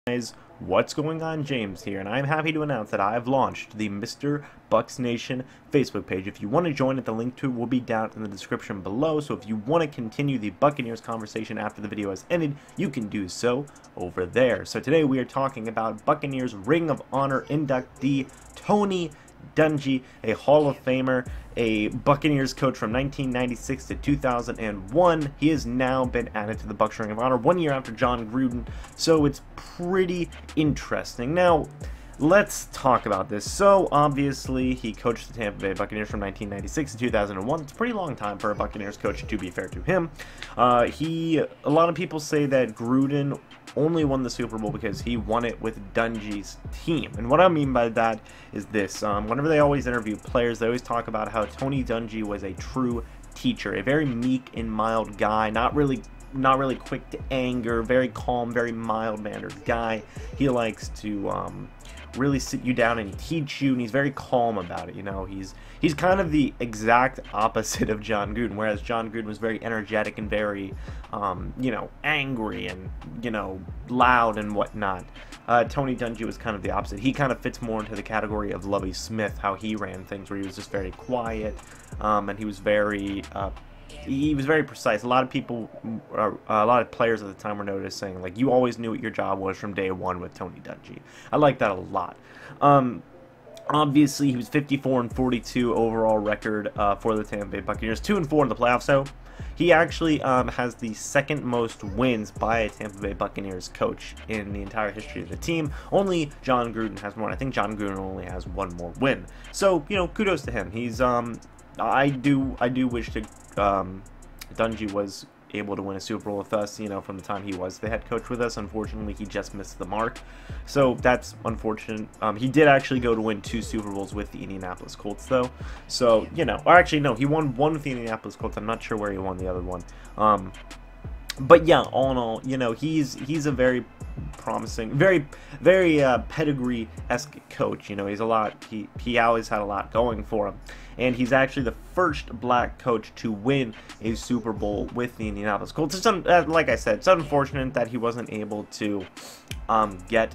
Guys, what's going on? James here, and I'm happy to announce that I've launched the MrBucsNation Facebook page. If you want to join it, the link to it will be down in the description below, so if you want to continue the Buccaneers conversation after the video has ended, you can do so over there. So today we are talking about Buccaneers Ring of Honor inductee Tony Dungy, a Hall of Famer, a Buccaneers coach from 1996 to 2001. He has now been added to the Bucs Ring of Honor 1 year after Jon Gruden, so it's pretty interesting. Now, let's talk about this. So, obviously, he coached the Tampa Bay Buccaneers from 1996 to 2001. It's a pretty long time for a Buccaneers coach, to be fair to him. A lot of people say that Gruden only won the Super Bowl because he won it with Dungy's team. And what I mean by that is this. Whenever they always interview players, they always talk about how Tony Dungy was a true teacher, a very meek and mild guy, not really quick to anger, very calm, very mild-mannered guy. He likes to really sit you down and teach you, and he's very calm about it. You know, he's kind of the exact opposite of Jon Gruden, whereas Jon Gruden was very energetic and very, you know, angry and, you know, loud and whatnot. Tony Dungy was kind of the opposite. He kind of fits more into the category of Lovie Smith, how he ran things, where he was just very quiet, and he was very precise. A lot of people, a lot of players at the time were noticing, like, you always knew what your job was from day one with Tony Dungy. I like that a lot. Obviously, he was 54-42 overall record for the Tampa Bay Buccaneers, 2-4 in the playoffs. So he actually has the second most wins by a Tampa Bay Buccaneers coach in the entire history of the team. Only Jon Gruden has more. I think Jon Gruden only has one more win. So, you know, kudos to him. He's I do wish to Dungy was able to win a Super Bowl with us, you know, from the time he was the head coach with us. Unfortunately, he just missed the mark, so that's unfortunate. He did actually go to win 2 Super Bowls with the Indianapolis Colts, though, so, you know, or actually, no, he won one with the Indianapolis Colts. I'm not sure where he won the other one. But yeah, all in all, you know, he's a very promising, very pedigree-esque coach. You know, he's a lot. He always had a lot going for him, and he's actually the first black coach to win a Super Bowl with the Indianapolis Colts. It's like I said, it's unfortunate that he wasn't able to get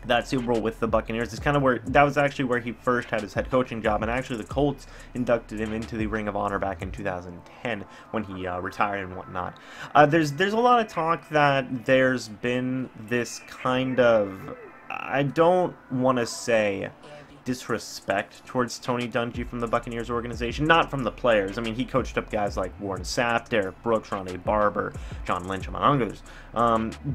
that Super Bowl with the Buccaneers. Is kind of where that was actually where he first had his head coaching job, and actually the Colts inducted him into the Ring of Honor back in 2010 when he retired and whatnot. There's a lot of talk that there's been this kind of, I don't want to say disrespect towards Tony Dungy from the Buccaneers organization, not from the players. I mean, he coached up guys like Warren Sapp, Derek Brooks, Rondé Barber, John Lynch, among others.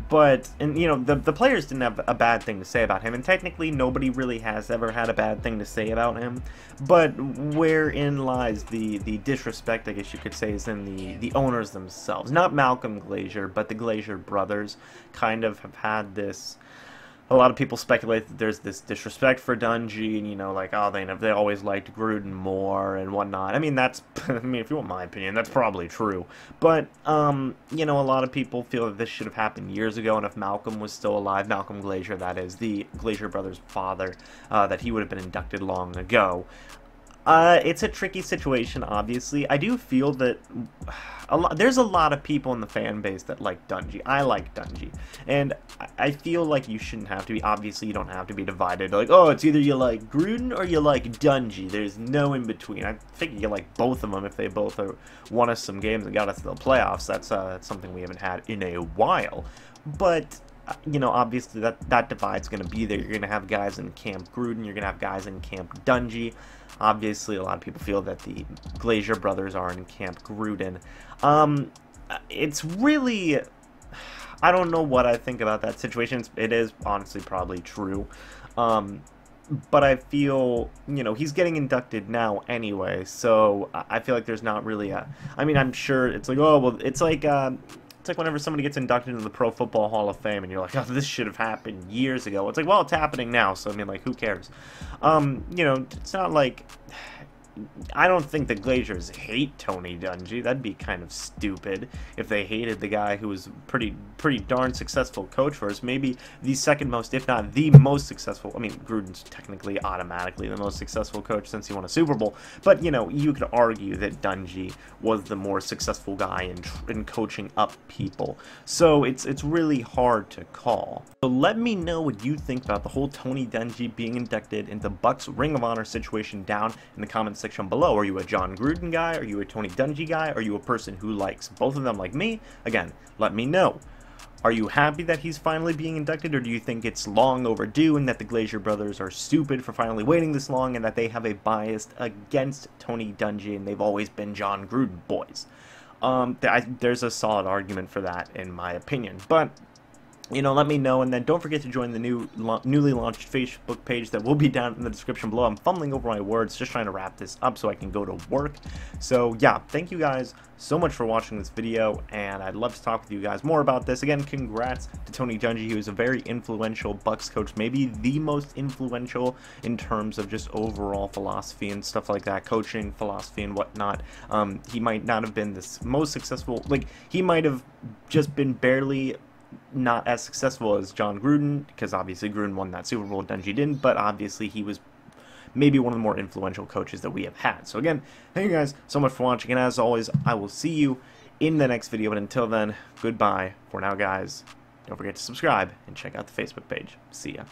But you know, the players didn't have a bad thing to say about him, and technically nobody really has ever had a bad thing to say about him. But wherein lies the disrespect, I guess you could say, is in the owners themselves. Not Malcolm Glazier, but the Glazier brothers kind of have had this. A lot of people speculate that there's this disrespect for Dungy, and, you know, like, oh, they always liked Gruden more and whatnot. I mean, that's, I mean, if you want my opinion, that's probably true. But, you know, a lot of people feel that this should have happened years ago, and if Malcolm was still alive, Malcolm Glazier, that is, the Glazier brothers' father, that he would have been inducted long ago. It's a tricky situation, obviously. I do feel that there's a lot of people in the fan base that like Dungy. I like Dungy. And I feel like you shouldn't have to be. Obviously, you don't have to be divided. Like, oh, it's either you like Gruden or you like Dungy. There's no in between. I think you like both of them if they both won us some games and got us to the playoffs. That's something we haven't had in a while. But you know, obviously that divide's going to be there. You're going to have guys in Camp Gruden. You're going to have guys in Camp Dungy. Obviously, a lot of people feel that the Glazier brothers are in Camp Gruden. It's really, I don't know what I think about that situation. It is honestly probably true. But I feel, you know, he's getting inducted now anyway, so I feel like there's not really a, I mean, I'm sure it's like, oh, well, it's like whenever somebody gets inducted into the Pro Football Hall of Fame and you're like, oh, this should have happened years ago. It's like, well, it's happening now, so I mean, like, who cares? You know, it's not like, I don't think the Glazers hate Tony Dungy. That'd be kind of stupid if they hated the guy who was pretty darn successful coach for us. Maybe the second most, if not the most successful. I mean, Gruden's technically automatically the most successful coach since he won a Super Bowl. But, you know, you could argue that Dungy was the more successful guy in coaching up people. So it's really hard to call. So let me know what you think about the whole Tony Dungy being inducted into Bucs Ring of Honor situation down in the comments section below. Are you a John Gruden guy? Are you a Tony Dungy guy? Are you a person who likes both of them like me? Again, let me know. Are you happy that he's finally being inducted, or do you think it's long overdue and that the Glazer brothers are stupid for finally waiting this long and that they have a bias against Tony Dungy and they've always been John Gruden boys? There's a solid argument for that in my opinion, but you know, let me know, and then don't forget to join the newly launched Facebook page that will be down in the description below. I'm fumbling over my words, just trying to wrap this up so I can go to work. So yeah, thank you guys so much for watching this video, and I'd love to talk with you guys more about this. Again, congrats to Tony Dungy, who is a very influential Bucs coach, maybe the most influential in terms of just overall philosophy and stuff like that, coaching philosophy and whatnot. He might not have been the most successful, like, he might have just been barely not as successful as John Gruden, because obviously Gruden won that Super Bowl, Dungy didn't, but obviously he was maybe one of the more influential coaches that we have had. So again, thank you guys so much for watching, and as always, I will see you in the next video, but until then, goodbye for now, guys. Don't forget to subscribe and check out the Facebook page. See ya.